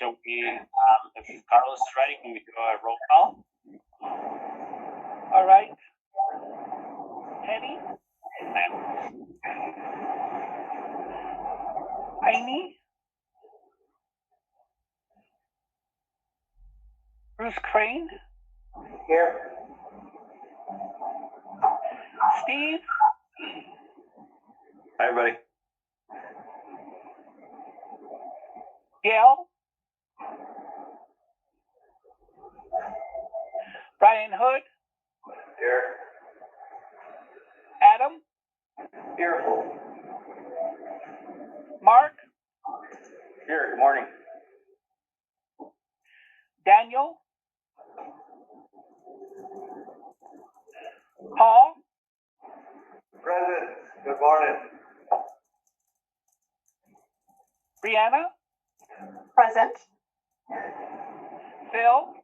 shall we, if Carlos is ready, can we do a roll call? All right. Teddy? Amy? Bruce Crane? Here. Steve? Hi, everybody. Gail? Brian Hood? Here. Adam? Here. Mark? Here. Good morning. Daniel? Paul? Present. Good morning. Brianna? Present. Phil?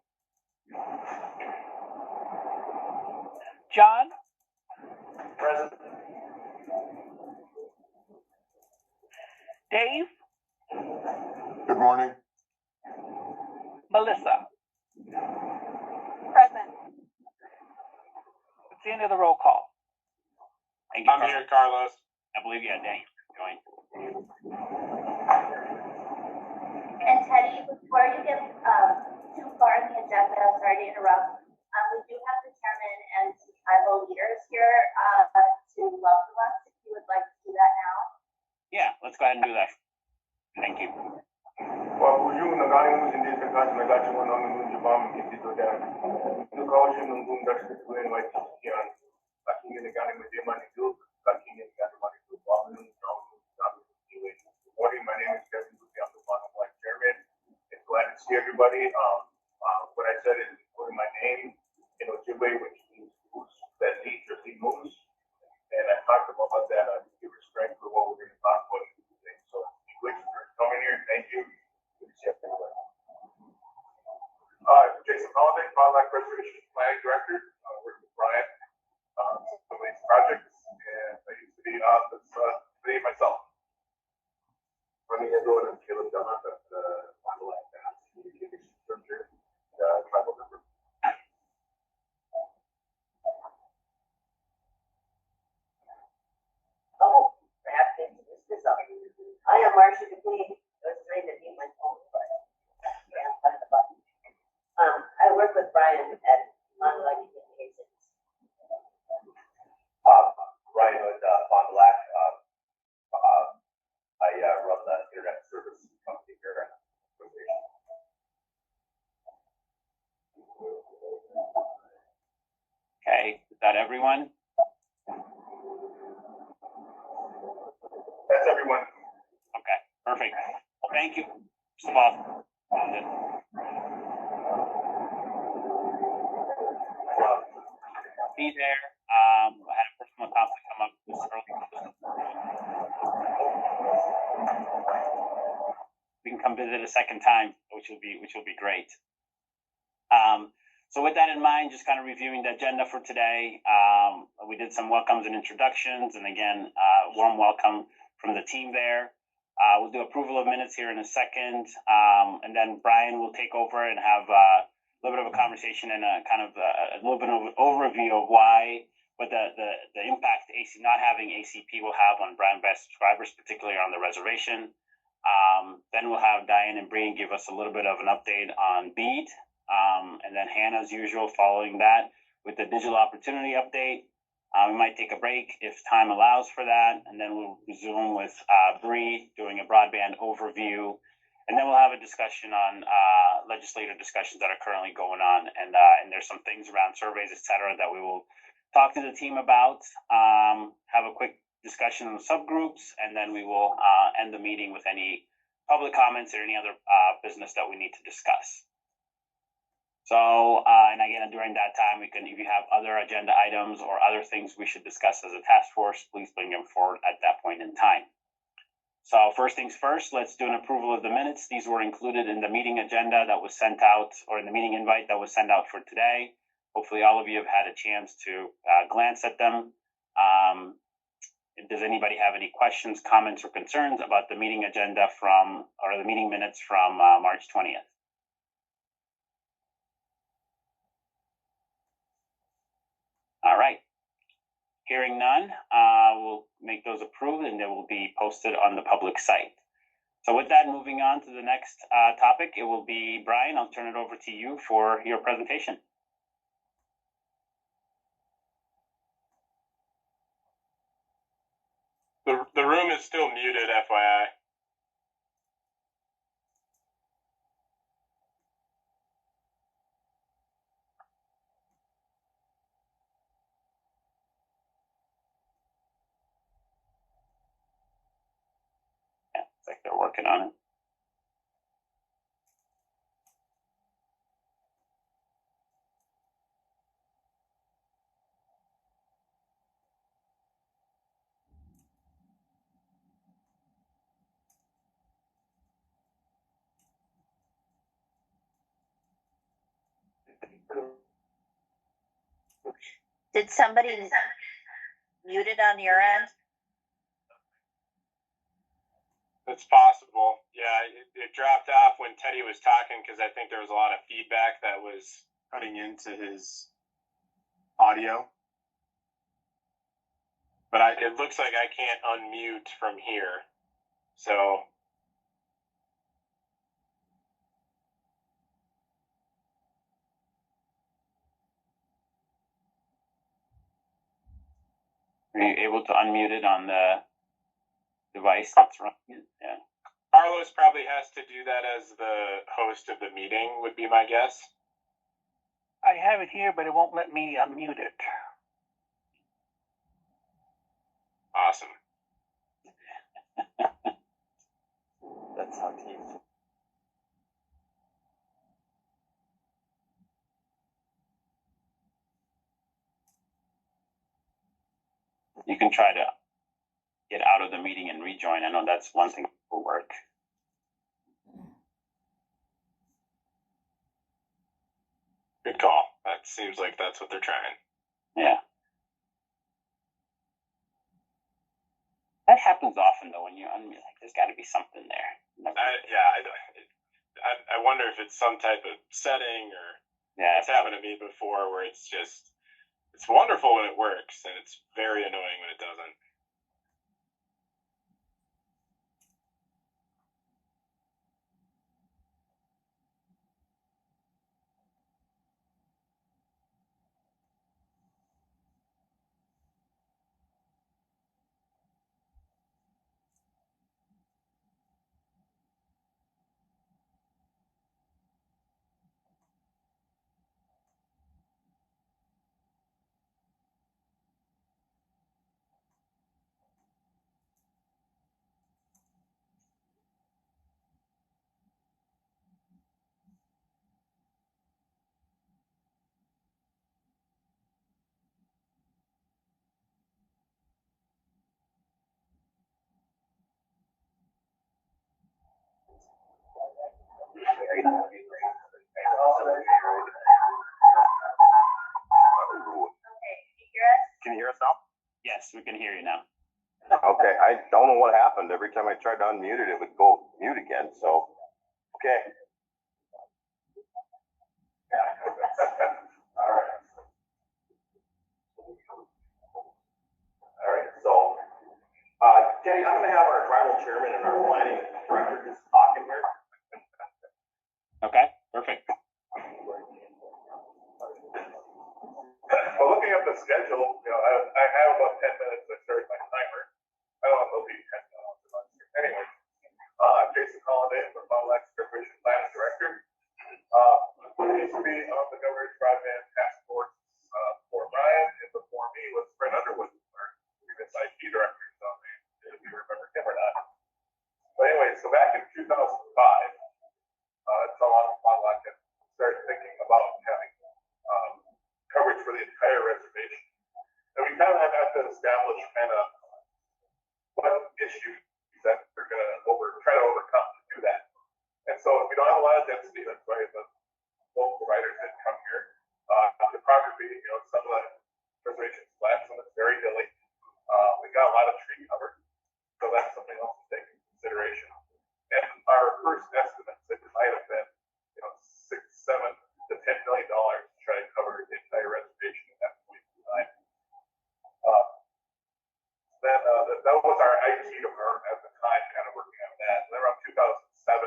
John? Present. Dave? Good morning. Melissa? Present. It's the end of the roll call. Thank you, I'm here, Carlos. I believe you had Daniel join. And Teddy, before you get too far in the agenda, sorry to interrupt, we do have the chairman and some tribal leaders here to welcome us, if you would like to do that now. Yeah, let's go ahead and do that. Thank you. Good morning. My name is Kevin Lucy. I'm the Bottom Chairman. It's glad to see everybody. What I said is putting my name in Ojibwe, which means moose, that leads or lead moose. And I talked about that. I give respect for what we're going to talk about today. So, thanks for coming here. Thank you. Good to see everybody. Jason Holiday, Wildlife Preservation Flag Director. Working with Brian on some of these projects. And I used to be on this today myself. Running everyone and Caleb Dunlap at the Wildlife Communication Structure, tribal member. Oh, perhaps this up. I am Marcia Dupuy. I was trying to mute my phone, but I can't find the button. I work with Brian at Online Communications. Ryan Hood, Fond du Lac. I run the internet service company here at Association. Okay, is that everyone? That's everyone. Okay, perfect. Well, thank you. First of all, be there. I had a personal conflict come up this early. We can come visit a second time, which will be great. So with that in mind, just kind of reviewing the agenda for today, we did some welcomes and introductions, and again, warm welcome from the team there. We'll do approval of minutes here in a second, and then Brian will take over and have a little bit of a conversation and a kind of a little bit of an overview of what the impact not having ACP will have on broadband subscribers, particularly on the reservation. Then we'll have Diane and Brian give us a little bit of an update on BEAD. And then Hannah, as usual, following that with the digital opportunity update. We might take a break if time allows for that, and then we'll resume with Bree doing a broadband overview, and then we'll have a discussion on legislative discussions that are currently going on, and there's some things around surveys, etc., that we will talk to the team about. Have a quick discussion on the subgroups, and then we will end the meeting with any public comments or any other business that we need to discuss. So, and again, during that time, if you have other agenda items or other things we should discuss as a task force, please bring them forward at that point in time. So first things first, let's do an approval of the minutes. These were included in the meeting agenda that was sent out, or in the meeting invite that was sent out for today. Hopefully all of you have had a chance to glance at them. does anybody have any questions, comments, or concerns about the meeting agenda or the meeting minutes from March 20th? All right. Hearing none, we'll make those approved and they will be posted on the public site. So with that, moving on to the next topic, it will be Brian. I'll turn it over to you for your presentation. The room is still muted, FYI. Yeah, it's like they're working on it. Did somebody mute it on your end? It's possible. Yeah, it dropped off when Teddy was talking because I think there was a lot of feedback that was cutting into his audio. But it looks like I can't unmute from here. So Are you able to unmute it on the device that's running it? Yeah. Carlos probably has to do that as the host of the meeting, would be my guess. I have it here, but it won't let me unmute it. Awesome. That's how teams. You can try to get out of the meeting and rejoin. I know that's one thing that will work. Good call. That seems like that's what they're trying. Yeah. That happens often though when you unmute. Like, there's got to be something there. I wonder if it's some type of setting or Yeah, it's happened to me before where it's wonderful when it works and it's very annoying when it doesn't. Can you hear us now? yes, we can hear you now. Okay, I don't know what happened. Every time I tried to unmute it, it would go mute again, so, okay. All right, so, Kenny, I'm gonna have our tribal chairman and our planning director just talking here. Okay, perfect. Well, looking at the schedule, I have about 10 minutes to start my timer. I don't know if it'll be 10 minutes. Anyway, I'm Jason Holliday, I'm the Model X Corporation Planning Director. Pleased to be on the Governor's Broadband Task Force for Brian, and before me was Fred Underwood, our previous IT director, so if you remember him or not. But anyway, so back in 2005, that's how long Model X started thinking about having coverage for the entire reservation. And we kind of have had to establish kind of what issues that they're going to try to overcome to do that. And so if we don't have a lot of density, that's why the local providers that come here. Topography, some of the reservation's flat, some of it's very hilly. We got a lot of trees. first estimates, it might have been, $6, $7 to $10 million to try to cover the entire reservation at that point in time. Then that was our IT department at the time, kind of working on that. And then around 2007,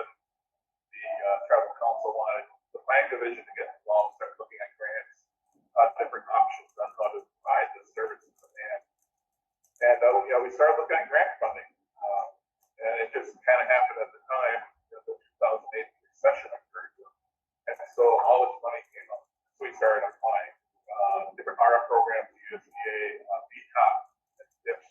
the Tribal Council wanted the planning division to get involved, start looking at grants, different options on how to provide the services. And we started looking at grant funding. And it just kind of happened at the time, the 2008 recession occurred. And so all this money came up. So we started applying different RF programs, USDA, VTOP, and DIPS.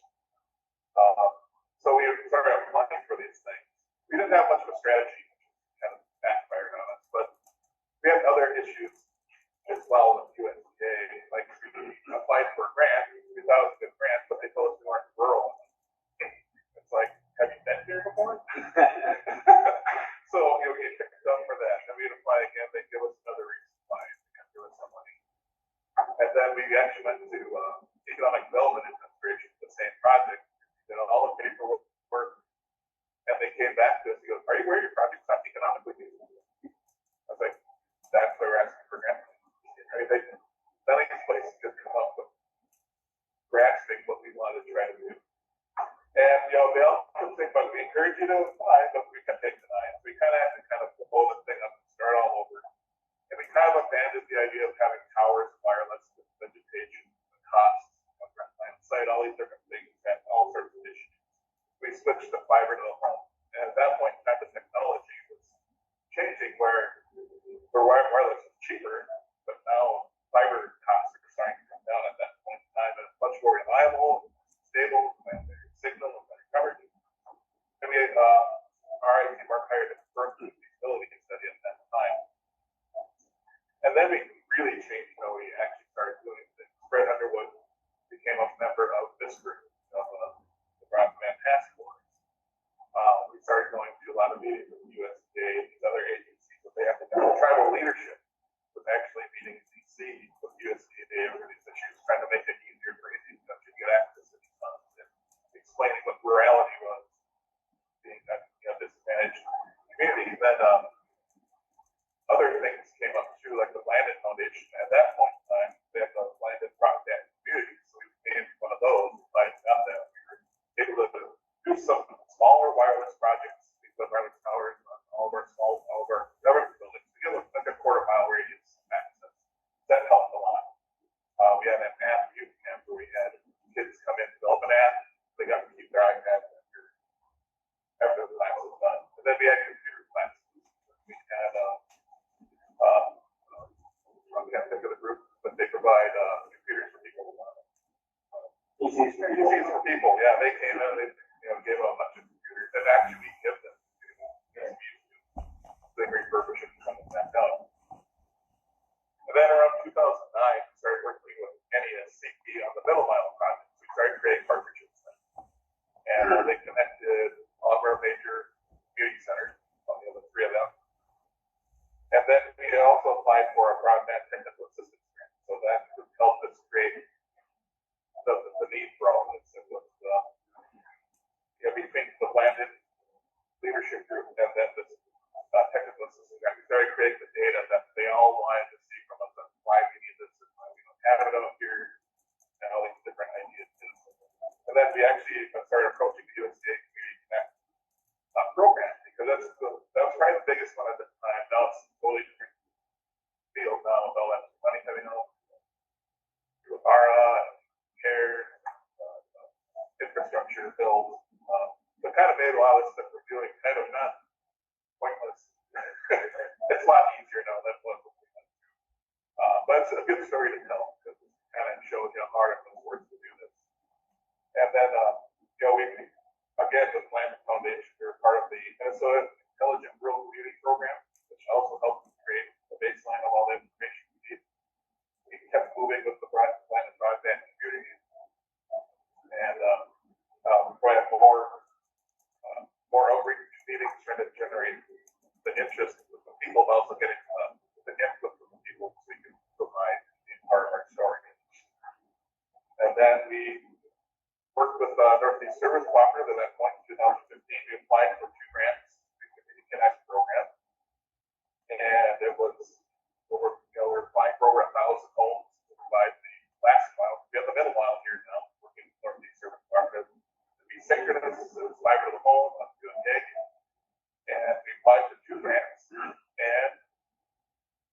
So we started applying for these things. We didn't have much of a strategy, which kind of backfired on us, but we had other issues as well with USDA. Like we applied for a grant, we thought it was a good grant, but they told us we weren't rural. It's like, have you been here before? So we get kicked out for that. Then we'd apply again, they give us another reason why they can't give us some money. And then we actually went to Economic Development Administration, the same project, did all the paperwork, and they came back to us and goes, are you aware your project's not economically feasible? I was like, that's why we're asking for grant money. Right? None of these places could come up with grasping what we wanted to try to do. And they also think, but we encourage you to apply, but we can take denied. So we kind of had to blow the thing up and start all over. And we kind of abandoned the idea of having towers, wireless, vegetation, the costs of line of sight, all these different things, and all sorts of issues. We switched to fiber to the home. And at that point in time, the technology was changing where wireless is cheaper, but now fiber costs are starting to come down at that point in time, and it's much more reliable, stable, and better signal, and better coverage. And we had our IT mark hired a firm to feasibility study at that time. And then we really changed how we actually started doing things. Fred Underwood became a member of this group, of the Broadband task force. We started going to a lot of meetings with USDA and these other agencies, but they have to have tribal leadership was actually meeting in DC with USDA over these issues, trying to make it easier for Indian country to get access to these funds and explaining what rurality was, being that disadvantaged community. Then other things came up too, like the Landed Foundation. At that point in time, they had the Landed Broadband community, so we became one of those. Besides that, we were able to do some smaller wireless projects. We put wireless towers on all of our government buildings to give them like a quarter-mile radius access. That helped a lot. We had an app youth camp where we had kids come in, develop an app. They got to keep their iPad after the class was done. And then we had computer classes. We had I can't think of the group, but they provide computers for people. PCs for people. Yeah, they came in. They gave out a bunch of computers that actually we give them to use. They refurbish it and send them back out. And then around 2009, we started working with NESCP on the Middle Mile project. We started creating partnerships then. And they connected all of our major community centers, all the other three of them. And then we also applied for a broadband technical assistance grant. So that helped us create the need for all this. It was between the Landed leadership group and then this technical assistance grant. We started creating the data that they all wanted to see from us, and why we need this and why we don't have it up here, and all these different ideas. And then we actually started approaching the USDA Community Connect program, because that was probably the biggest one at the time. Now it's totally different field now with all that money coming out through ARA and CARE, infrastructure build. But kind of made a lot of stuff we're doing kind of not pointless. It's a lot easier now than what we went through. But it's a good story to tell, because it kind of shows you how hard it was to do this. And then, we again, with Landed Foundation, we were part of the Minnesota Intelligent Rural Community Program, which also helped create the baseline of all the information we need. We kept moving with the Landed Broadband community. And we probably have more outreach meetings trying to generate the interest with the people, but also getting the input from the people so we can provide part of our story. And then we worked with Northeast Service Cooperative at that point in 2015. We applied for 2 grants. The Community Connect program was, we're applying for over 1,000 homes to provide the last mile. We have the middle mile here now, working with Northeast Service Department to be synchronous, it's fiber to the home, up to a gig. And we applied for 2 grants, and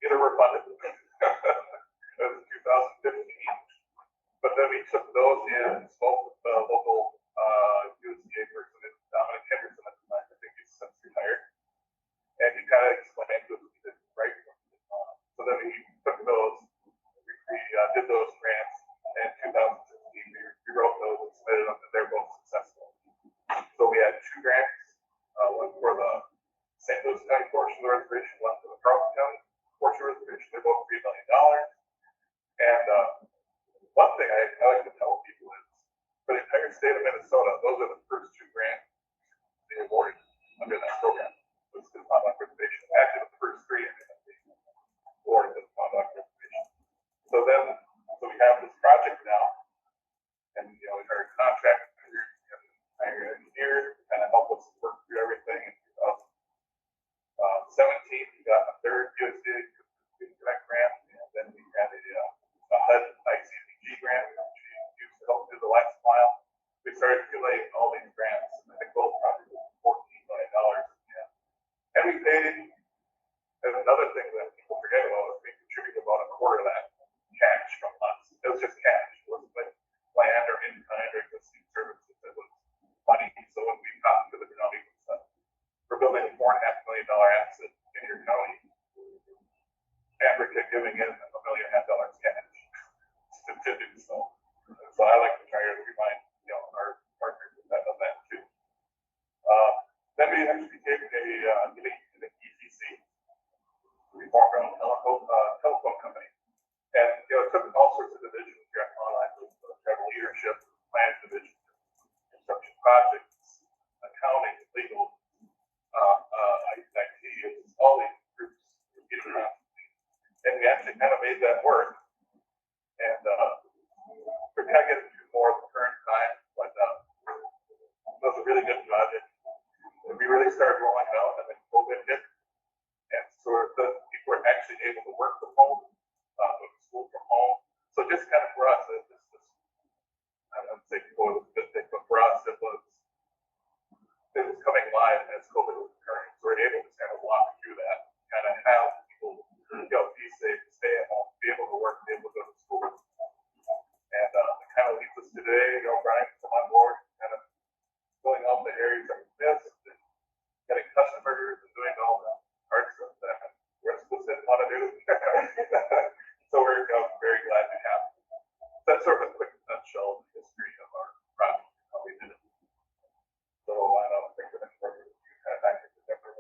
either were funded. That was 2015. But then we took those in and spoke with the local USDA person, Dominic Henderson at the time. I think he's since retired. And he kind of explained to us what he did right. So then we took those, we did those grants in 2016. We wrote those and submitted them, and they're both successful. So we had 2 grants, one for the St. Louis County portion of the reservation, one for the Carlton County portion of the reservation. They're both $3 million. And one thing I like to tell people is, for the entire state of Minnesota, those are the first 2 grants they awarded under that program. It was the Montauk Reservation. Actually, the first 3 ended up being awarded to the Montauk Reservation. So we have this project now, and we hired a contractor and hired an engineer to kind of help us work through everything. In 2017, we got a 3rd USDA Connect grant, and then we had a HUD ICDG grant, which we used to help do the last mile. We started accumulating all these grants, and I think both projects were $14 million. And we paid, and another thing that people forget about is we contributed about a quarter of that cash from us. It was just cash. It wasn't like land or in-kind or existing services. It was money. So when we got to the county, we're building a $4.5 million asset in your county, and we're giving in $1.5 million cash to do so. So I like to try to remind our partners of that too. Then we actually became an ECC. We formed our own telephone company, and it took all sorts of divisions here at Online with tribal leadership, plan division, construction projects, accounting, legal, IT, all these groups. And we actually kind of made that work. And we're kind of getting to more of the current time, but it was a really good project. And we really started rolling it out, and then COVID hit. And so people were actually able to work from home, go to school from home. So just kind of for us, I wouldn't say it was a good thing, but for us, it was coming live as COVID was occurring. So we're able to kind of walk through that, kind of have people be safe, stay at home, be able to work, be able to go to school. And it kind of leads us today, Brian, come on board, kind of filling out the areas that we missed, and getting customers and doing all the hard stuff that the rest of us didn't want to do. So we're very glad to have it. That's sort of a quick nutshell of the history of our project, how we did it. So I don't think that any further kind of back into different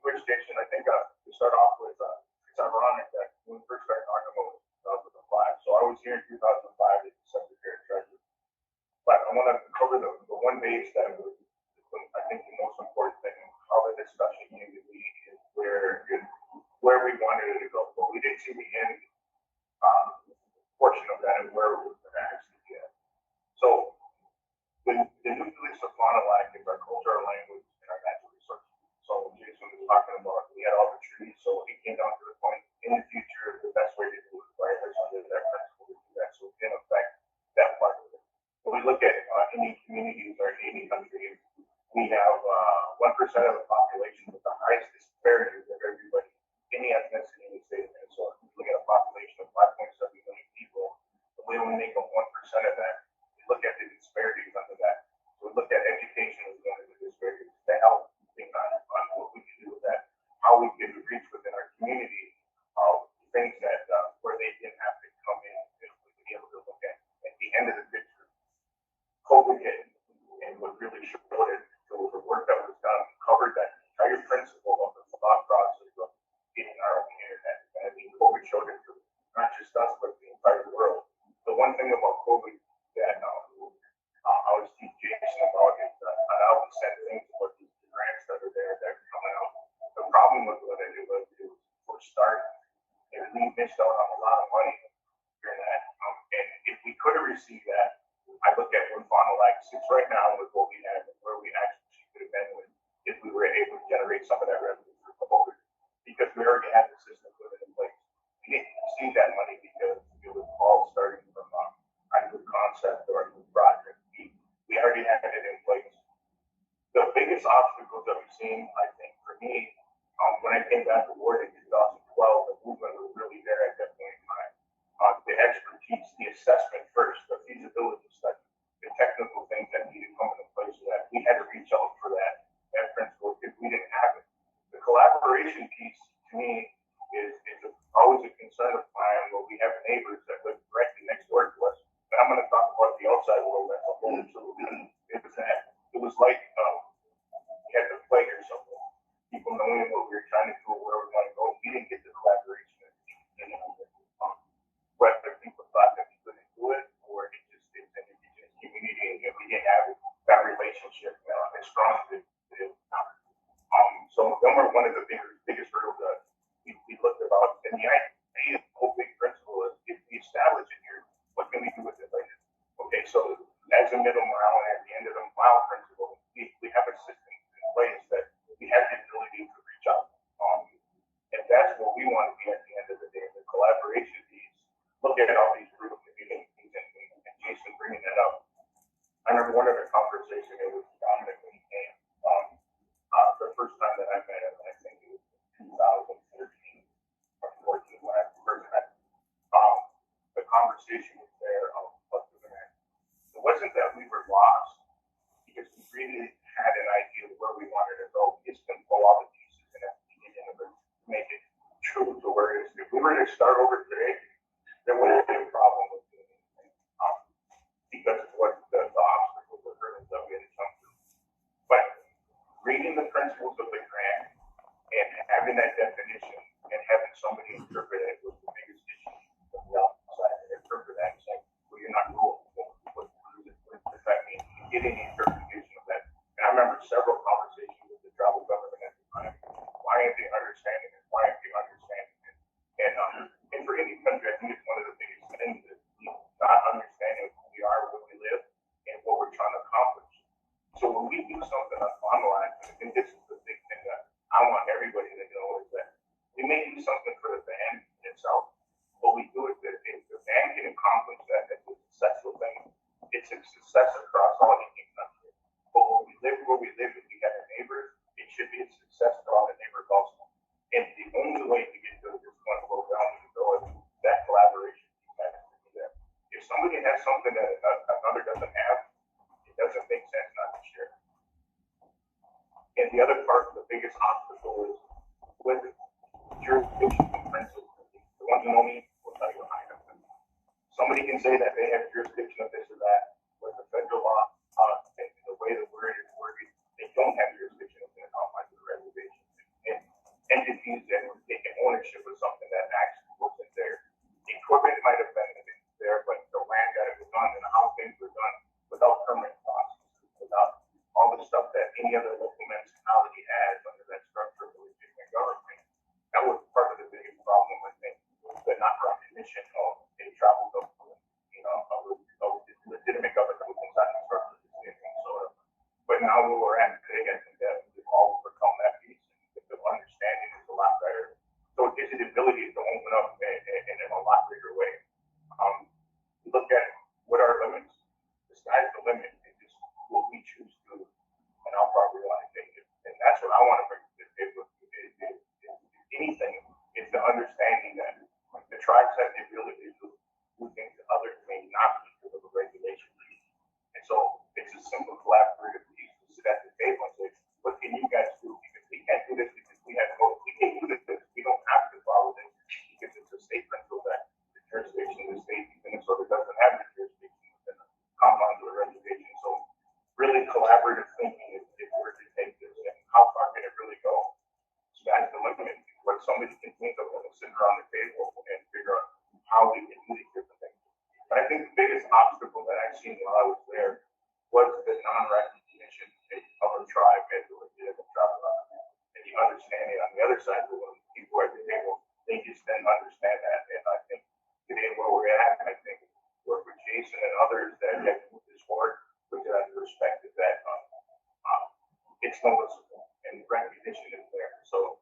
which station, I think to start off with, it's ironic that when we first started talking about 2005, so I was here in 2005 as Secretary of Treasury. But I want to cover the one base that was, I think, the most important thing, how the discussion came to be, is where we wanted it to go. But we didn't see the end portion of that and where we were going to actually get. So the nucleus of Fond du Lac is our culture, our language, and our natural resources. So Jason was talking about, we had all the trees, so it came down to the point, in the future, the best way to do it, right, is under that principle to do that. So in effect, that part of it. When we look at Indian communities or Indian countries, we have 1% of the population with the highest disparities of everybody, any ethnicity in the state of Minnesota. We look at a population of 5.7 million people, but we only make up 1% of that. We look at the disparities under that. So we look at education as one of the disparities to help think on what we can do with that, how we can reach within our community, things that where they didn't have to come in, we can be able to look at the end of the picture. COVID hit, and what really showed it, so the work that was done covered that entire principle of the thought process of getting our own internet. And I think COVID showed it to not just us, but the entire world. The one thing about COVID that I was teaching Jason about is I always said things about these grants that are there that are coming out. The problem with what I did was we're starting, and we missed out on a lot of money during that. And if we could have received that, I look at where Fond du Lac sits right now with what we had and where we actually could have been with if we were able to generate some of that revenue through COVID. seen, I think, for me, when I came back to board in 2012, the movement was really there at that point in time. The expertise, the assessment first, the feasibility study, the technical things that needed to come into place so that we had to reach out for that principle if we didn't have it. The collaboration piece to me is always a concern of mine where we have neighbors that live directly next door to us. And I'm going to talk about the outside world as a whole. So it was like we had the plague or something. People knowing what we were trying to do, where we want to go. We didn't get the collaboration. Whether people thought that we couldn't do it, or it's an indigenous community, and we didn't have that relationship as strong as it is now. So them were one of the biggest hurdles that we looked about. And the whole big principle is if we establish it here, what can we do with it later? Okay, so as a middle mile and at the end of the mile principle, we have a system in place that we have the ability to reach out. And that's what we want to be at the end of the day, the collaboration piece. Look at all these group communities and Jason bringing that up. I remember one of the conversations, it was Dominic when he came. The first time that I met him, I think it was 2013 or 14 when I first met him. The conversation was there of it wasn't that we were lost because we really had an idea of where we wanted to go. We just couldn't pull all the pieces and at the beginning of it make it true to where it is. If we were to start over today, there wouldn't be a problem with doing anything because of what the obstacles or hurdles that we had to come through. But reading the principles of the grant and having that definition and having somebody interpret it was the biggest issue from the outside. Interpret that and say, well, you're not ruling. What does that mean? Getting the interpretation of that. And I remember several conversations with the tribal government at the time. Why aren't they understanding it? Why aren't they understanding it? And for any country, I think it's one of the biggest things is not understanding who we are, where we live, and what we're trying to accomplish. So when we do something online, I think this is the big thing that I want everybody to know is that we may do something for the band itself, but we do it that if the band can accomplish that, that's a successful thing. It's a success across all 18 countries. But when we live where we live, if we have neighbors, it should be a success for all the neighbors also. And the only way to get to this point of down the door is that collaboration. If somebody has something that another doesn't have, it doesn't make sense not to share. And the other part, the biggest obstacle is with jurisdiction and principles. The ones who know me will tell you I have them. Somebody can say that they have jurisdiction of this or that, with the federal law and the way the word is worded, they don't have jurisdiction of the confines of the reservation. And entities that were taking ownership of something that actually wasn't there. The equipment might have been there, but the land that it was done and how things were done without permit processes, without all the stuff that any other local municipality has under that structure of the legitimate government. That was part of the biggest problem, I think, the not recognition of a travel government, of legitimate government inside the structure of the state of Minnesota. But now where we're at today, I think that we've all overcome that piece. The understanding is a lot better. So it gives you the ability to open up in a lot bigger way. Look at what are limits. The sky's the limit. It's just what we choose to do and how far we want to take it. And that's what I want to bring to the table. Anything is the understanding that the tribes have the ability to do things that others may not because of the regulation. And so it's a simple collaborative piece to sit at the table and say, what can you guys do? Because we can't do this because we have no, we can't do this because we don't have to follow this because it's a state principle that the jurisdiction of the state of Minnesota doesn't have the jurisdiction within the confines of the reservation. So really collaborative thinking is where to take this and how far can it really go? Sky's the limit. What somebody can think of when they sit around the table and figure out how we can do these different things. But I think the biggest obstacle that I've seen while I was there was the non-recognition of a tribe as a legitimate tribe. And the understanding on the other side of the people at the table, they just didn't understand that. And I think today where we're at, I think work with Jason and others that have moved this forward with that perspective that it's noticeable and recognition is there. So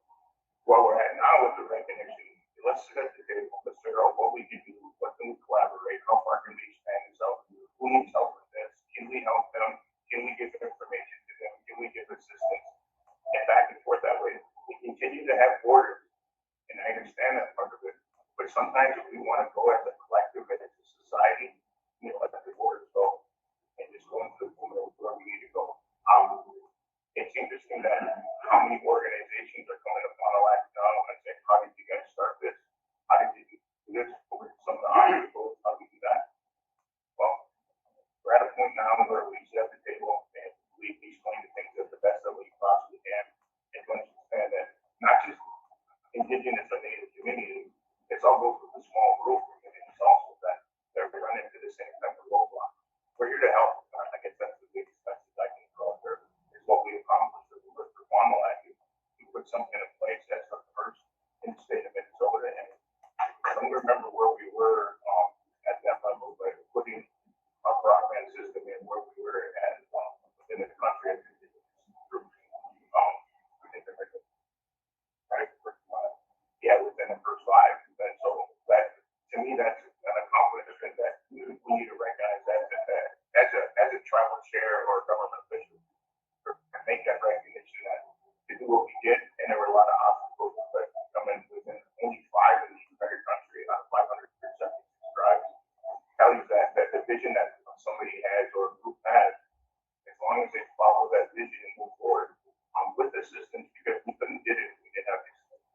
where we're at now with the recognition, let's sit at the table, let's figure out what we can do, what can we collaborate, how far can we expand this out, who needs help with this, can we help them, can we give information to them, can we give assistance, and to have borders, and I understand that part of it. But sometimes if we want to go as a collective and as a society, let the borders go and just go into where we need to go. It's interesting that how many organizations are coming up on a like now and saying, how did you guys start this? How did you do this? What were some of the obstacles? How do we do that? Well, we're at a point now where we sit at the table and we explain the things as the best that we possibly can and to understand that not just indigenous or native communities, it's almost with a small group communities also that they're running into the same type of roadblock. We're here to help. I guess that's the biggest message I can throw out there is what we accomplished with Fond du Lac. We put something in place that's the first in the state of Minnesota, and I don't remember where we were at that level, but putting our broadband system in where we were at within the country. Within the first 5. And so that, to me, that's an accomplishment that we need to recognize as a tribal chair or government official, and make that recognition that to do what we did, and there were a lot of obstacles, but coming within only 5 in the entire country out of 576 tribes, tell you that the vision that somebody has or a group has, as long as they follow that vision and move forward with the systems, because we couldn't did it if we didn't have these systems.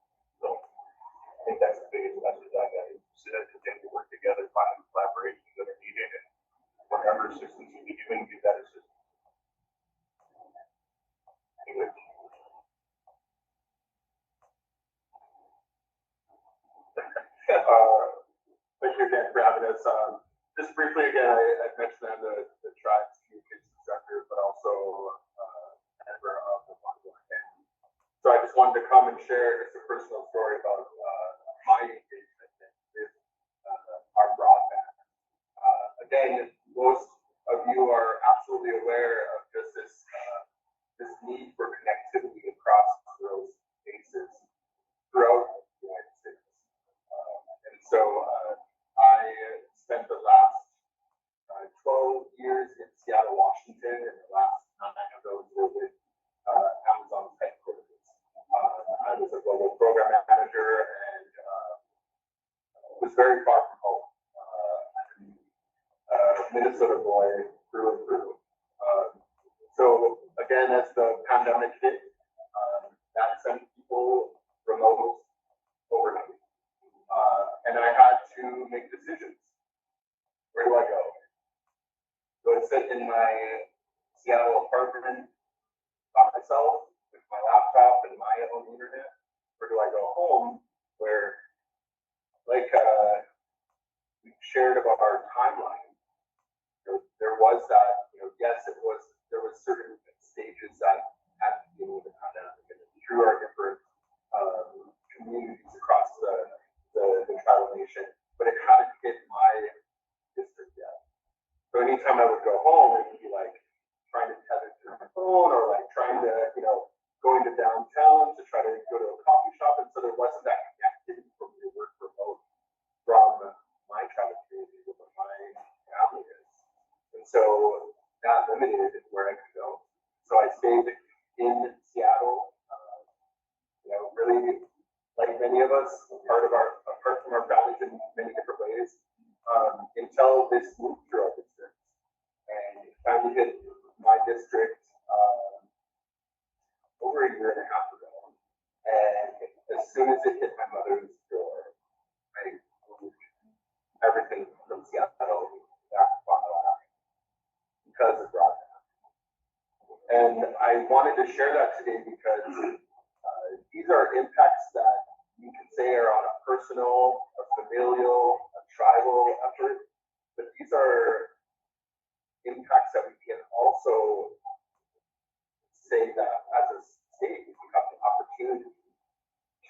So I think that's the biggest message I got. Sit at the table, work together, find the collaborations that are needed, and whatever assistance you need, even give that assistance. Anyway. Thank you again for having us. Just briefly again, I mentioned I'm the tribe's communications director, but also member of the Fond du Lac family. So I just wanted to come and share just a personal story about my engagement with our broadband. Again, most of you are absolutely aware of just this need for connectivity across rural spaces throughout the United States. And so I spent the last 12 years in Seattle, Washington, and the last 9 of those were with Amazon's headquarters. I was a global program manager and was very far from home. Minnesota boy through and through. So again, as the pandemic hit, that sent people remote overnight. And I had to make decisions. Where do I go? Do I sit in my Seattle apartment by myself with my laptop and my own internet? Or do I go home where, like we shared about our timeline, there was that, yes, there was certain stages that at the beginning of the pandemic and through our different communities across the tribal nation, but it hadn't hit my district yet. So anytime I would go home, it would be like trying to tether to my phone or like trying to, going to downtown to try to go to a coffee shop. And so there wasn't that connectivity for me to work remote from my tribal community where my family is. And so that limited where I could go. So I stayed in Seattle, really like many of us, apart from our families in many different ways, until this moved through our district. And it finally hit my district over a year and a half ago. And as soon as it hit my mother's door, I moved everything from Seattle back to Fond du Lac because of broadband. And I wanted to share that today because these are impacts that you can say are on a personal, a familial, a tribal effort, but these are impacts that we can also say that as a state, we have the opportunity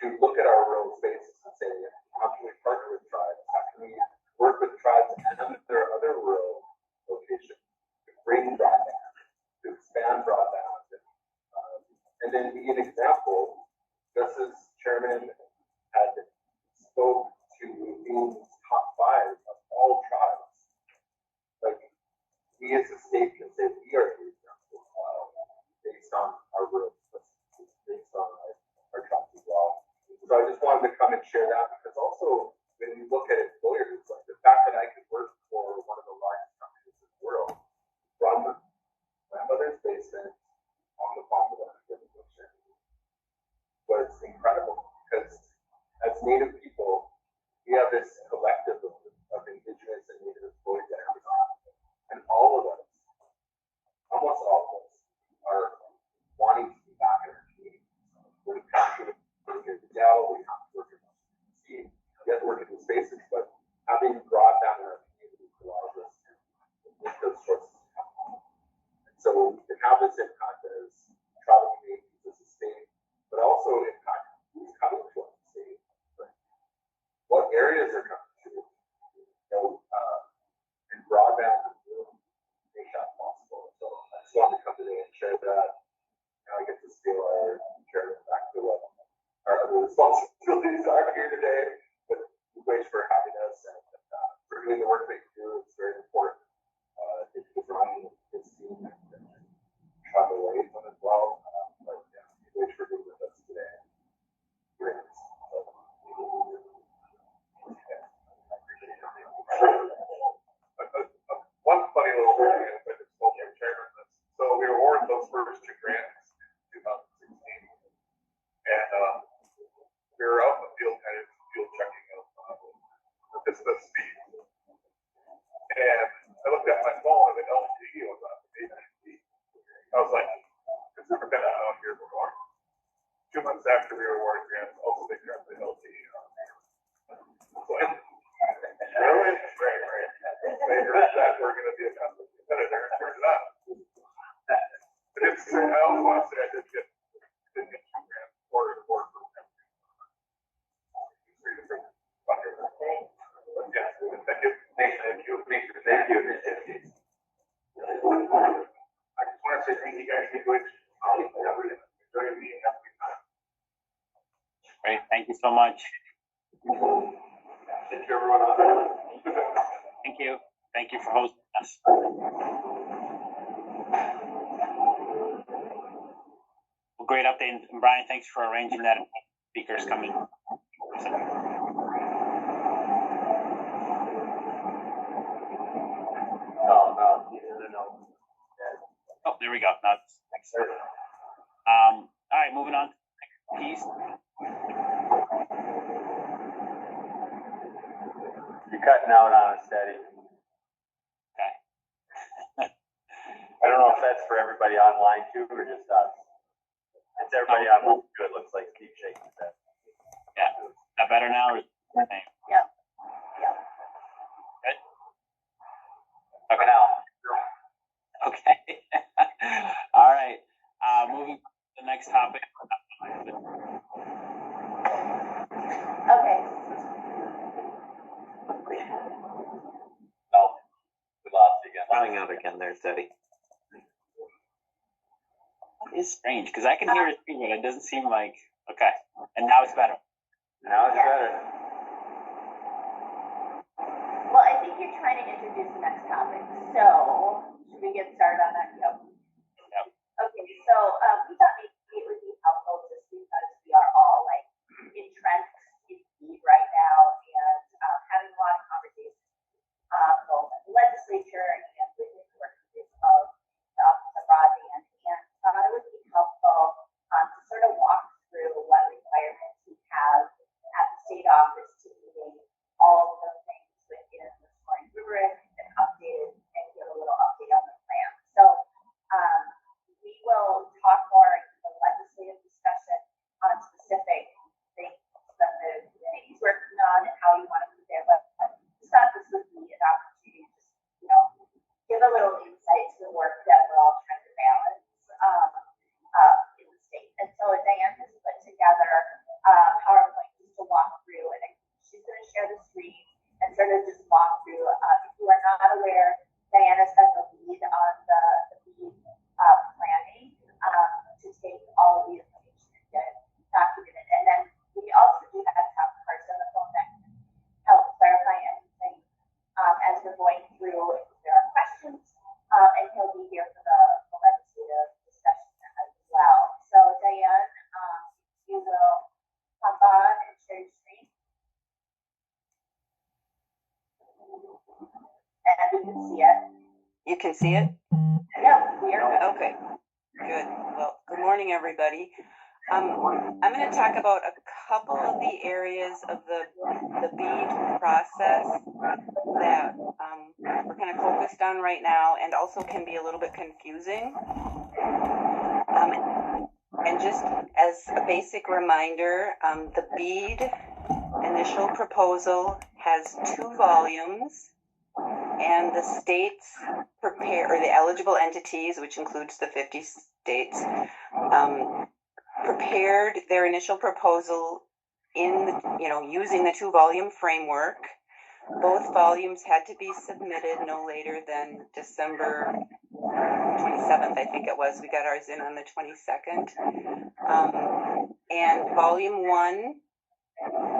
to look at our rural spaces and say, how can we partner with tribes? How can we work with tribes and other rural locations to bring broadband, to expand broadband, and then be an example, just as Chairman had spoke to share that because also when you look at employers, it's like the fact that I could work for one of the largest companies in the world from my mother's basement on the farm of the was incredible because as Native people, we have this collective of Indigenous and Native employees at Amazon, and all of us, almost all of us, are wanting to be back in our community. We have to work in Seattle, we have to work in DC, we have to work in the spaces, but having broadband in our community allows us to make those choices. And so we can have this impact as travel communities as a state, but also impact who's coming to our state. Right? What areas are coming to? And broadband will make that possible. So I just wanted to come today and share that. Now I get to steal our chairman back to what our other responsibilities are here today. But thanks for having us and for doing the work that you do. It's very important. Thank you for running this team and travel away from as well. But yeah, thanks for being with us today. Great. One funny little story I just told your chairman this. So we were awarded those first two grants in 2016, and we were out in the field kind of field checking out the speed. And I looked at my phone and the LTE was on AT&T. I was like, it's never been out here before. 2 months after we were awarded grants, also they grabbed the LTE on there. Really? Right. They heard that we're going to be a competitor and turned it on. But it's, I also want to say I did get 2 grants for them. Yeah, thank you. Thank you. I just want to say thank you guys for doing enjoying me and having me time. Great. Thank you so much. Thank you, everyone. Thank you. Thank you for hosting us. Well, great update. And Brian, thanks for arranging that. Speakers coming. No. Oh, there we go. Now it's next. All right, moving on to the next piece. You're cutting out on us, Steady. Okay. I don't know if that's for everybody online too, or just us. It's everybody online too. It looks like Steve shaking his head. Yeah. Is that better now? Or is it the same? Yep. Good. Okay. Now. Okay. All right. Moving to the next topic. Okay. Oh, we lost you again. Cutting out again there, Steady. It's strange because I can hear it too, but it doesn't seem like okay. And now it's better. Now it's better. Well, I think you're trying to introduce the next topic. So, should we get started on that? Yep. Okay, so we thought maybe it would be helpful just because we are all like entrenched in need right now and having a lot of conversations both at the legislature and within the work group of the broadband. And thought it would be helpful to sort of walk through what requirements we have at the state office to meeting all of the things within the scoring rubric and updated and give a little update on the plan. So we will talk more in the legislative discussion on specific things that the committee is working on and how you want to move there. But just thought this would be an opportunity to just, give a little insight to the work that we're all trying to balance in the state. And so Diane has put together PowerPoint just to walk through, and she's going to share the screen and sort of just walk through. If you are not aware, Diana's been the lead on the BEAD planning to take all of the information and get it documented. And then we also do have Tom Carson on the phone that can help clarify anything as we're going through if there are questions, and he'll be here for the legislative discussion as well. So Diane, you will You can see it? No, we are. Okay, good. Well, good morning, everybody. I'm going to talk about a couple of the areas of the BEAD process that we're kind of focused on right now and also can be a little bit confusing. And just as a basic reminder, the BEAD initial proposal has 2 volumes, and the states prepare, or the eligible entities, which includes the 50 states, prepared their initial proposal in, using the 2-volume framework. Both volumes had to be submitted no later than December 27th, I think it was. We got ours in on the 22nd. And volume 1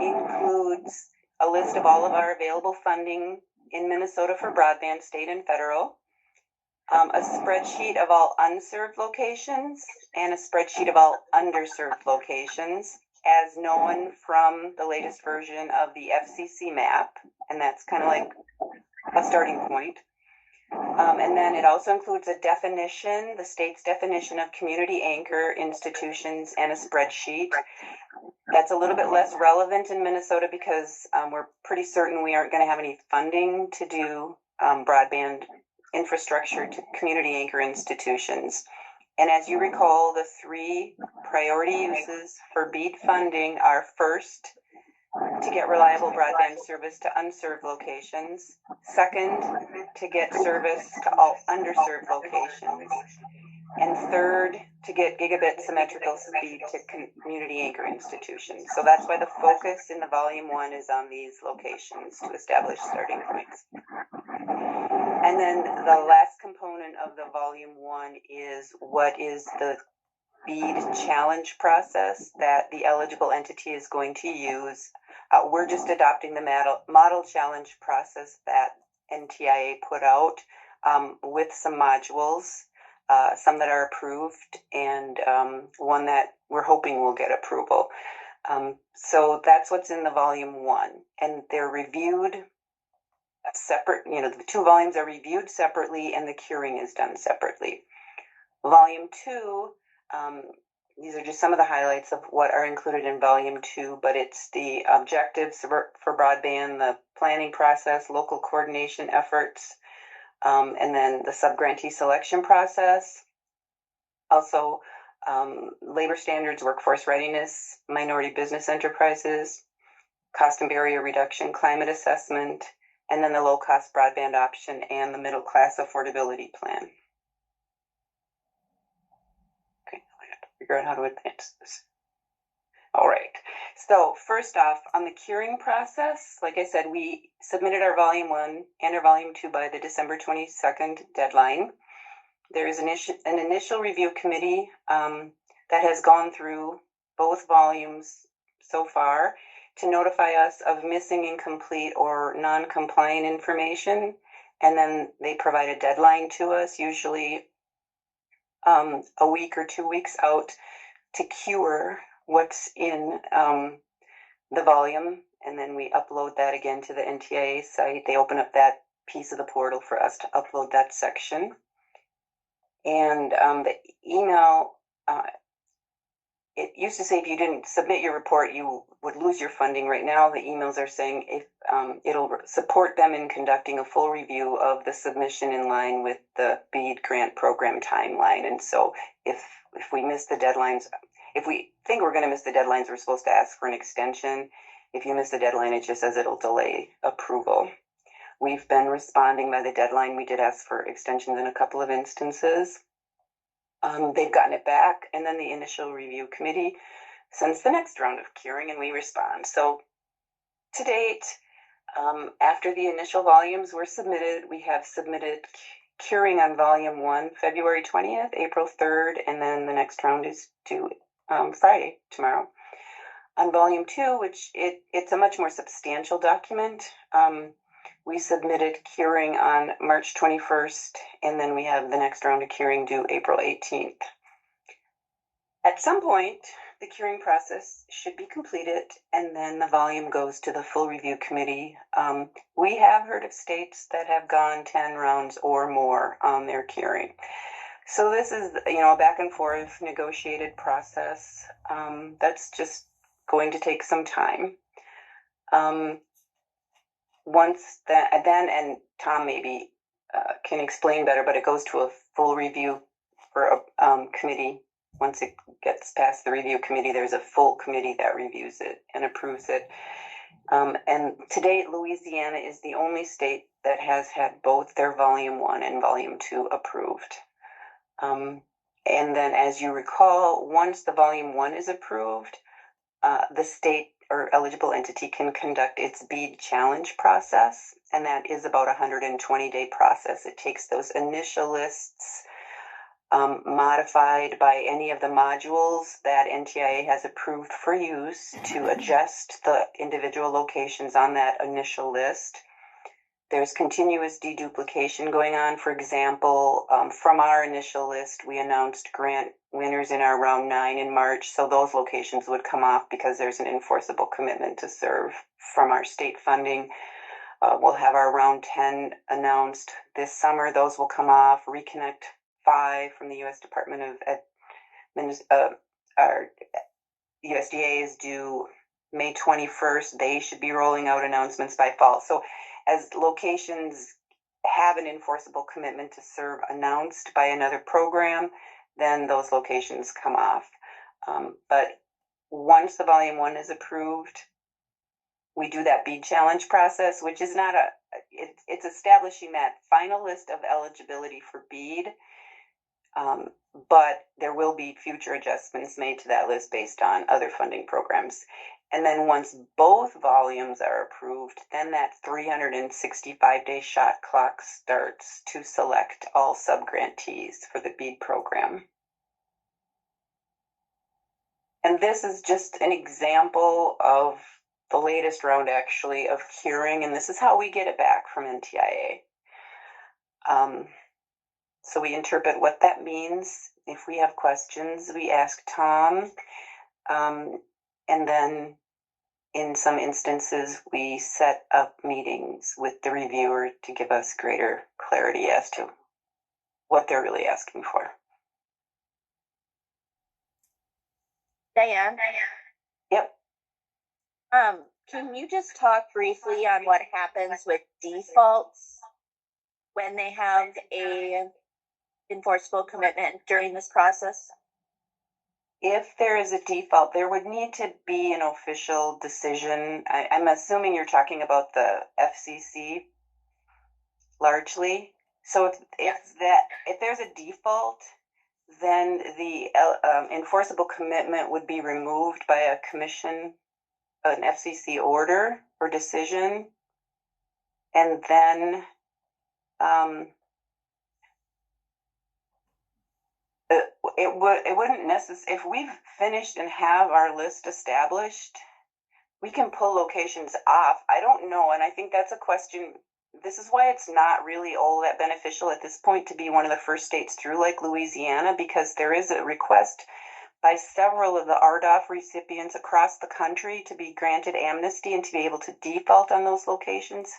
includes a list of all of our available funding in Minnesota for broadband, state and federal, a spreadsheet of all unserved locations, and a spreadsheet of all underserved locations, as known from the latest version of the FCC map, and that's kind of like a starting point. And then it also includes a definition, the state's definition of community anchor institutions, and a spreadsheet. That's a little bit less relevant in Minnesota because we're pretty certain we aren't going to have any funding to do broadband infrastructure to community anchor institutions. And as you recall, the 3 priority uses for BEAD funding are: first, to get reliable broadband service to unserved locations; second, to get service to all underserved locations; and third, to get gigabit symmetrical speed to community anchor institutions. So that's why the focus in the volume 1 is on these locations to establish starting points. And then the last component of the volume 1 is what is the BEAD challenge process that the eligible entity is going to use. We're just adopting the model challenge process that NTIA put out with some modules, some that are approved and one that we're hoping will get approval. So that's what's in the volume 1, and they're reviewed separate. The 2 volumes are reviewed separately and the curing is done separately. Volume 2, these are just some of the highlights of what are included in volume 2, but it's the objectives for broadband, the planning process, local coordination efforts, and then the subgrantee selection process. Also, labor standards, workforce readiness, minority business enterprises, cost and barrier reduction, climate assessment, and then the low-cost broadband option and the middle-class affordability plan. Okay, I have to figure out how to advance this. All right, so first off, on the curing process, like I said, we submitted our volume 1 and our volume 2 by the December 22nd deadline. There is an initial review committee that has gone through both volumes so far to notify us of missing, incomplete, or non-compliant information, and then they provide a deadline to us, usually a week or 2 weeks out, to cure what's in the volume, and then we upload that again to the NTIA site. They open up that piece of the portal for us to upload that section. And the email, it used to say if you didn't submit your report, you would lose your funding. Right now, the emails are saying if it'll support them in conducting a full review of the submission in line with the BEAD grant program timeline. And so if we miss the deadlines, if we think we're going to miss the deadlines, we're supposed to ask for an extension. If you miss the deadline, it just says it'll delay approval. We've been responding by the deadline. We did ask for extensions in a couple of instances. They've gotten it back, and then the initial review committee sends the next round of curing, and we respond. So to date, after the initial volumes were submitted, we have submitted curing on volume 1, February 20th, April 3rd, and then the next round is due Friday, tomorrow. On volume 2, which it's a much more substantial document, we submitted curing on March 21st, and then we have the next round of curing due April 18th. At some point, the curing process should be completed, and then the volume goes to the full review committee. We have heard of states that have gone 10 rounds or more on their curing. So this is, a back and forth negotiated process. That's just going to take some time. Once that, then, and Tom maybe can explain better, but it goes to a full review for a committee. Once it gets past the review committee, there's a full committee that reviews it and approves it. And to date, Louisiana is the only state that has had both their Volume 1 and Volume 2 approved. And then, as you recall, once the Volume 1 is approved, the state or eligible entity can conduct its BEAD challenge process, and that is about a 120-day process. It takes those initial lists modified by any of the modules that NTIA has approved for use to adjust the individual locations on that initial list. There's continuous deduplication going on. For example, from our initial list, we announced grant winners in our round 9 in March, so those locations would come off because there's an enforceable commitment to serve from our state funding. We'll have our round 10 announced this summer. Those will come off. Reconnect 5 from the U.S. Department of our USDA is due May 21st. They should be rolling out announcements by fall. So as locations have an enforceable commitment to serve announced by another program, then those locations come off. But once the Volume 1 is approved, we do that BEAD challenge process, which is not it's establishing that final list of eligibility for BEAD. But there will be future adjustments made to that list based on other funding programs. And then once both volumes are approved, then that 365-day shot clock starts to select all subgrantees for the BEAD program. And this is just an example of the latest round, actually, of curing, and this is how we get it back from NTIA. So we interpret what that means. If we have questions, we ask Tom. And then in some instances, we set up meetings with the reviewer to give us greater clarity as to what they're really asking for. Diane? Yep. Can you just talk briefly on what happens with defaults when they have a enforceable commitment during this process? If there is a default, there would need to be an official decision. I'm assuming you're talking about the FCC largely. So if there's a default, then the enforceable commitment would be removed by a commission, an FCC order or decision, and then it wouldn't necessarily, if we've finished and have our list established, we can pull locations off. I don't know, and I think that's a question. This is why it's not really all that beneficial at this point to be one of the first states through like Louisiana, because there is a request by several of the RDOF recipients across the country to be granted amnesty and to be able to default on those locations.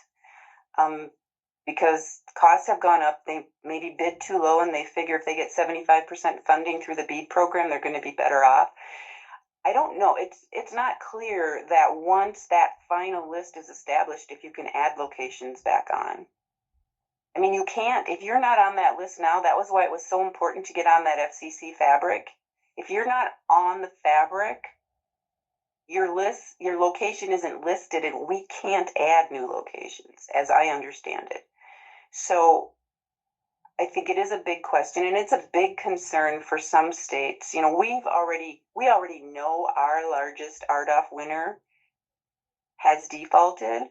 Because costs have gone up, they maybe bid too low, and they figure if they get 75% funding through the BEAD program, they're going to be better off. I don't know. It's not clear that once that final list is established, if you can add locations back on. I mean, you can't. If you're not on that list now, that was why it was so important to get on that FCC fabric. If you're not on the fabric, your location isn't listed, and we can't add new locations, as I understand it. So I think it is a big question, and it's a big concern for some states. You know, we already know our largest RDOF winner has defaulted,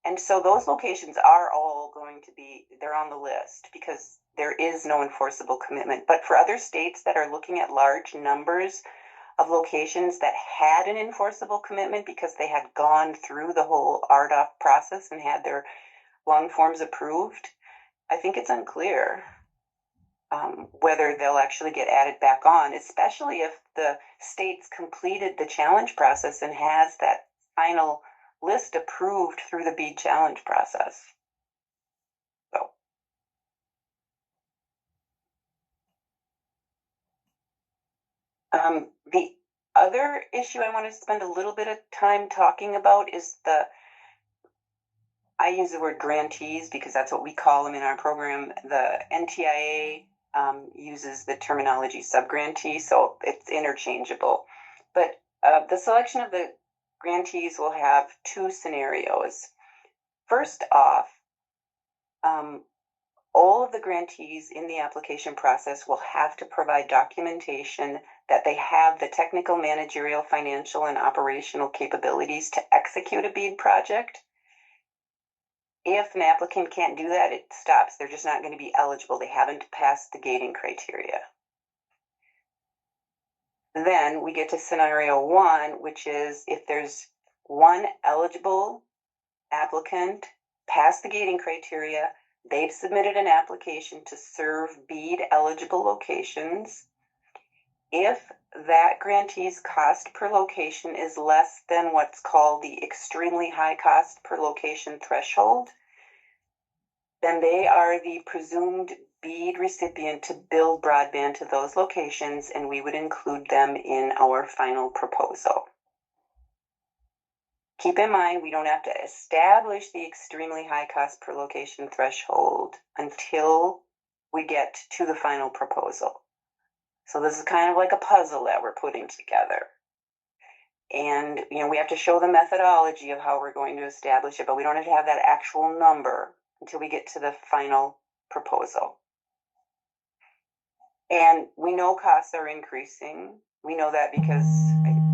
and so those locations are all going to be, they're on the list because there is no enforceable commitment. But for other states that are looking at large numbers of locations that had an enforceable commitment because they had gone through the whole RDOF process and had their long forms approved, I think it's unclear. whether they'll actually get added back on, especially if the state's completed the challenge process and has that final list approved through the BEAD challenge process. So. The other issue I want to spend a little bit of time talking about is I use the word grantees because that's what we call them in our program. The NTIA uses the terminology subgrantee, so it's interchangeable. But the selection of the grantees will have two scenarios. First off, all of the grantees in the application process will have to provide documentation that they have the technical, managerial, financial, and operational capabilities to execute a BEAD project. If an applicant can't do that, it stops. They're just not going to be eligible. They haven't passed the gating criteria. Then we get to scenario one, which is if there's one eligible applicant past the gating criteria, they've submitted an application to serve BEAD eligible locations. If that grantee's cost per location is less than what's called the extremely high cost per location threshold, then they are the presumed BEAD recipient to build broadband to those locations, and we would include them in our final proposal. Keep in mind, we don't have to establish the extremely high cost per location threshold until we get to the final proposal. So this is kind of like a puzzle that we're putting together. And, we have to show the methodology of how we're going to establish it, but we don't have to have that actual number until we get to the final proposal. And we know costs are increasing. We know that because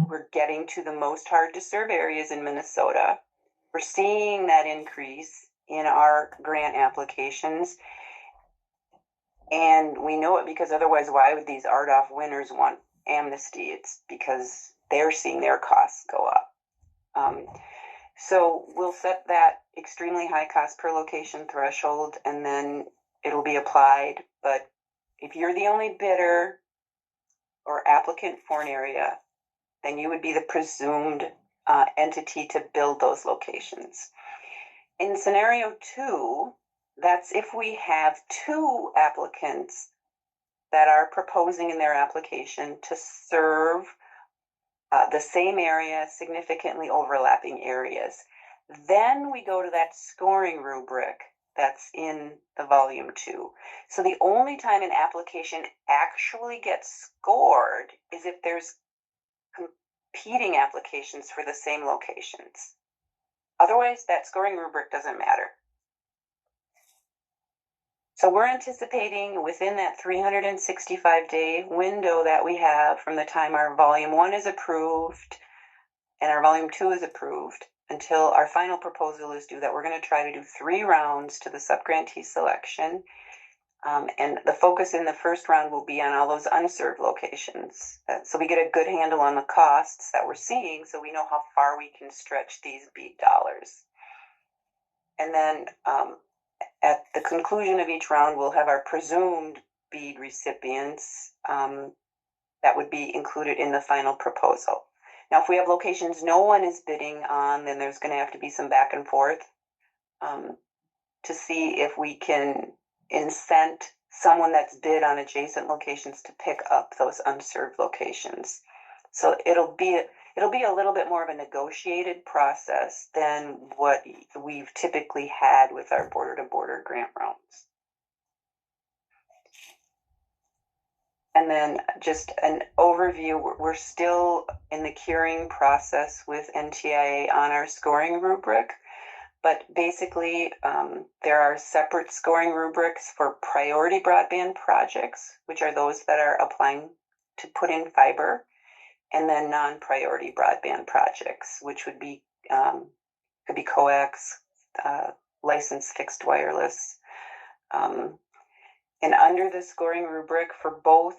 we're getting to the most hard to serve areas in Minnesota. We're seeing that increase in our grant applications. And we know it because otherwise, why would these RDOF winners want amnesty? It's because they're seeing their costs go up. So we'll set that extremely high cost per location threshold, and then it'll be applied. But if you're the only bidder or applicant for an area, then you would be the presumed entity to build those locations. In scenario two, that's if we have two applicants that are proposing in their application to serve the same area, significantly overlapping areas. Then we go to that scoring rubric that's in the volume 2. So the only time an application actually gets scored is if there's competing applications for the same locations. Otherwise, that scoring rubric doesn't matter. So we're anticipating within that 365-day window that we have from the time our volume 1 is approved and our volume 2 is approved until our final proposal is due, that we're going to try to do 3 rounds to the subgrantee selection. And the focus in the first round will be on all those unserved locations. So we get a good handle on the costs that we're seeing, so we know how far we can stretch these BEAD dollars. And then at the conclusion of each round, we'll have our presumed BEAD recipients that would be included in the final proposal. Now, if we have locations no one is bidding on, then there's going to have to be some back and forth to see if we can incent someone that's bid on adjacent locations to pick up those unserved locations. So it'll be a little bit more of a negotiated process than what we've typically had with our border-to-border grant rounds. And then just an overview, we're still in the curing process with NTIA on our scoring rubric, but basically there are separate scoring rubrics for priority broadband projects, which are those that are applying to put in fiber, and then non-priority broadband projects, which would be could be coax, licensed fixed wireless. And under the scoring rubric for both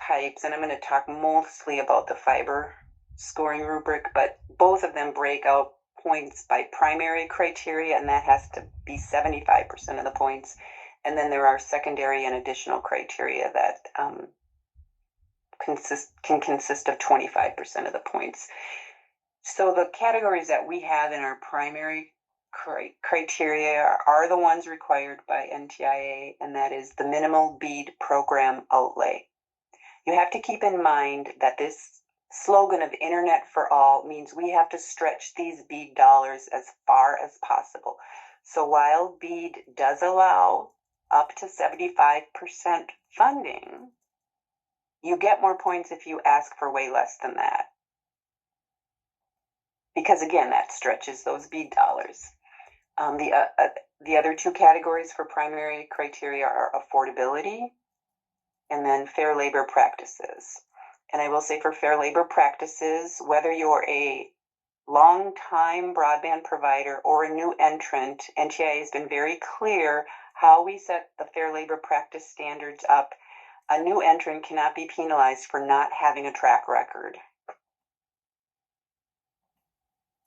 types, and I'm going to talk mostly about the fiber scoring rubric, but both of them break out points by primary criteria, and that has to be 75% of the points, And then there are secondary and additional criteria that can consist of 25% of the points. So the categories that we have in our primary criteria are the ones required by NTIA, and that is the minimal bead program outlay. You have to keep in mind that this slogan of Internet for All means we have to stretch these BEAD dollars as far as possible. So while BEAD does allow up to 75% funding, you get more points if you ask for way less than that. Because again, that stretches those BEAD dollars. The other two categories for primary criteria are affordability and then fair labor practices. And I will say for fair labor practices, whether you're a long-time broadband provider or a new entrant, NTIA has been very clear how we set the fair labor practice standards up. A new entrant cannot be penalized for not having a track record.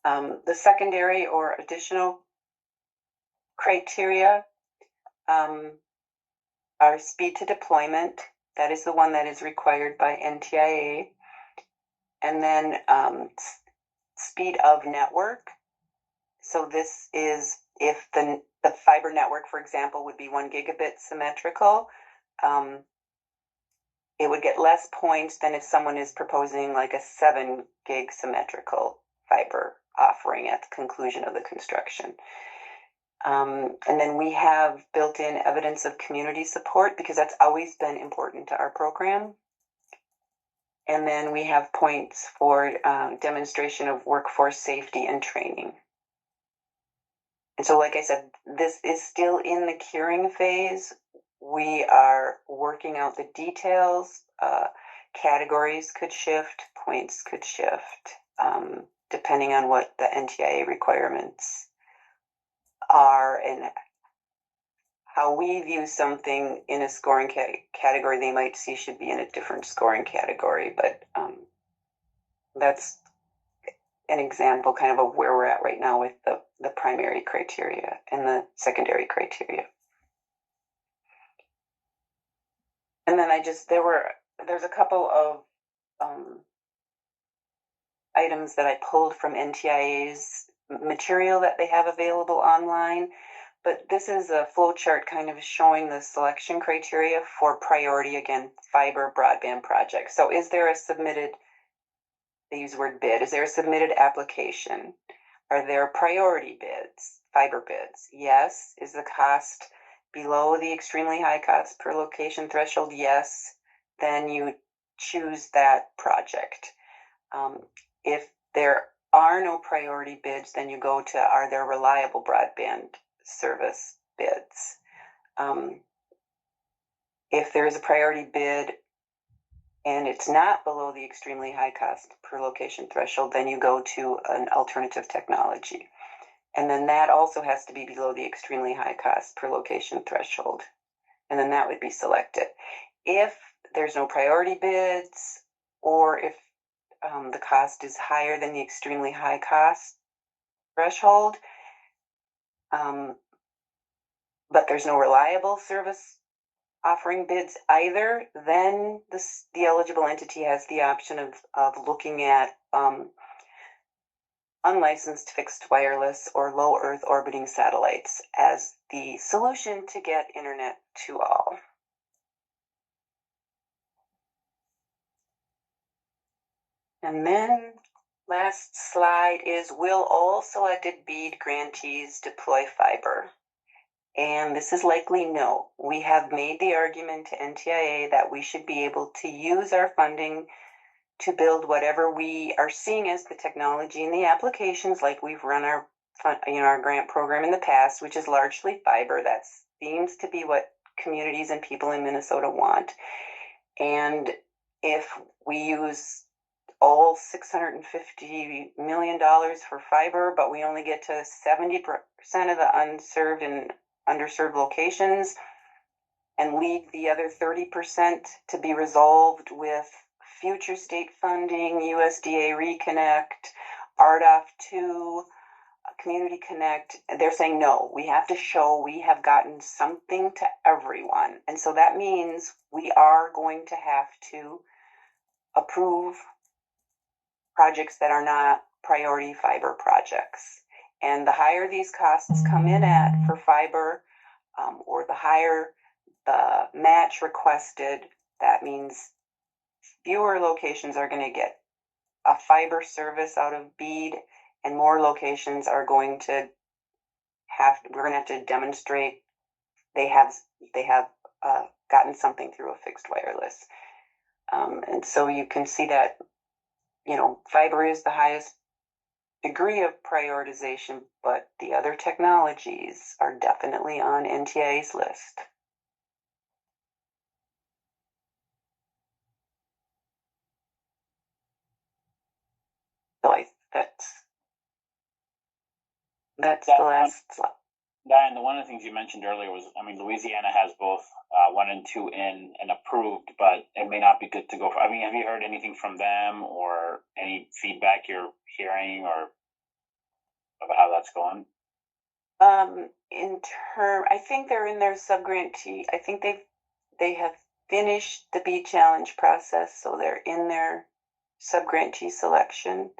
The secondary or additional criteria are speed to deployment. That is the one that is required by NTIA. And then speed of network. So this is if the fiber network, for example, would be 1 gigabit symmetrical, it would get less points than if someone is proposing like a 7 gig symmetrical fiber offering at the conclusion of the construction. And then we have built-in evidence of community support because that's always been important to our program. And then we have points for demonstration of workforce safety and training. And so, like I said, this is still in the curing phase. We are working out the details. Categories could shift, points could shift, depending on what the NTIA requirements are and how we view something in a scoring category they might see should be in a different scoring category. But that's an example kind of where we're at right now with the primary criteria and the secondary criteria. And then there's a couple of items that I pulled from NTIA's material that they have available online. But this is a flow chart kind of showing the selection criteria for priority, again, fiber broadband projects. So is there a submitted, they use the word bid, is there a submitted application? Are there priority bids, fiber bids? Yes. Is the cost below the extremely high cost per location threshold? Yes. Then you choose that project. If there are no priority bids, then you go to, are there reliable broadband service bids? If there is a priority bid and it's not below the extremely high cost per location threshold, then you go to an alternative technology. And then that also has to be below the extremely high cost per location threshold. And then that would be selected. If there's no priority bids, or if the cost is higher than the extremely high cost threshold, but there's no reliable service offering bids either, then the eligible entity has the option of looking at unlicensed fixed wireless or low Earth orbiting satellites as the solution to get internet to all. And then last slide is, will all selected BEAD grantees deploy fiber? And this is likely no. We have made the argument to NTIA that we should be able to use our funding to build whatever we are seeing as the technology and the applications, like we've run our grant program in the past, which is largely fiber. That seems to be what communities and people in Minnesota want. And if we use all $650 million for fiber, but we only get to 70% of the unserved and underserved locations and leave the other 30% to be resolved with future state funding, USDA Reconnect, RDOF 2, Community Connect, they're saying, no, we have to show we have gotten something to everyone. And so that means we are going to have to approve projects that are not priority fiber projects. And the higher these costs come in at for fiber, or the higher the match requested, that means fewer locations are going to get a fiber service out of BEAD, and more locations are going to we're going to have to demonstrate they have gotten something through a fixed wireless. And so you can see that, fiber is the highest degree of prioritization, but the other technologies are definitely on NTIA's list. So that's the last slide. Diane, one of the things you mentioned earlier was, Louisiana has both 1 and 2 in and approved, but it may not be good to go for. Have you heard anything from them or any feedback you're hearing or about how that's going? I think they're in their subgrantee. I think they have finished the BEAD challenge process, so they're in their subgrantee selection.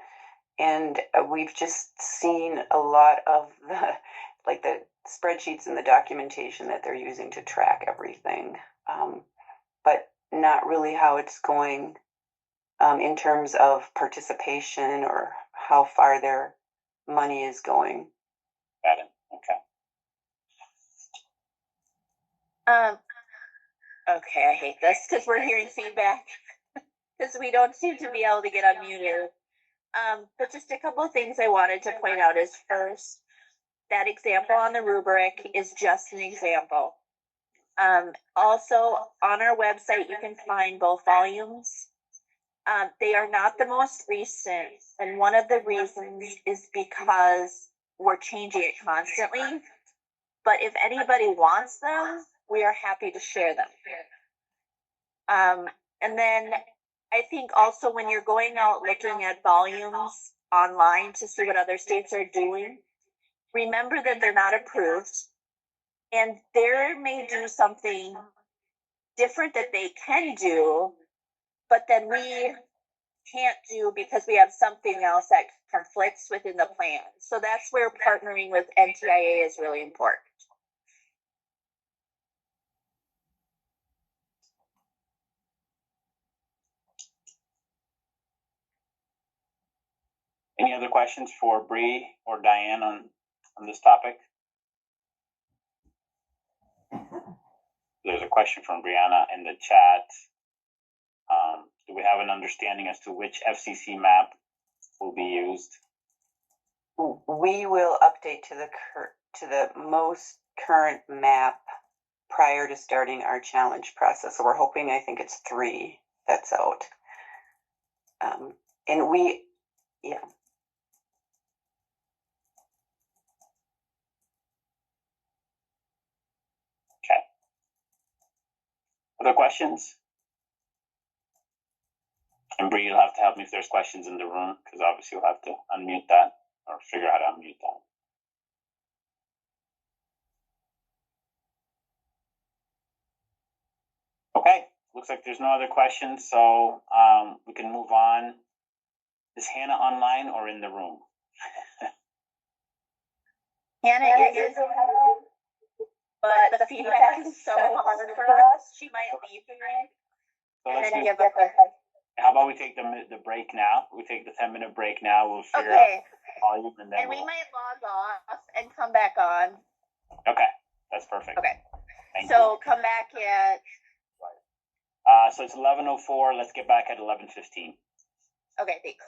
And we've just seen a lot of the spreadsheets and the documentation that they're using to track everything, but not really how it's going in terms of participation or how far their money is going. Got it. Okay. Okay, I hate this because we're hearing feedback because we don't seem to be able to get unmuted. But just a couple of things I wanted to point out is first, that example on the rubric is just an example. Also, on our website, you can find both volumes. They are not the most recent, and one of the reasons is because we're changing it constantly. But if anybody wants them, we are happy to share them. And then I think also when you're going out looking at volumes online to see what other states are doing, remember that they're not approved, and they may do something different that they can do, but then we can't do because we have something else that conflicts within the plan. So that's where partnering with NTIA is really important. Any other questions for Bree or Diane on this topic? There's a question from Brianna in the chat. Do we have an understanding as to which FCC map will be used? We will update to the most current map prior to starting our challenge process. So we're hoping, I think it's 3 that's out. Yeah. Okay. Other questions? And Bree, you'll have to help me if there's questions in the room, because obviously you'll have to unmute that or figure out how to unmute that. Okay, looks like there's no other questions, so we can move on. Is Hannah online or in the room? Hannah is, but the feedback is so hard for us. She might leave here and then give us a. How about we take the break now? We take the 10-minute break now. We'll figure out volume and then. And we might log off and come back on. Okay, that's perfect. Okay. Thank so you. Come back at. So it's 11:04. Let's get back at 11:15. Okay, thanks.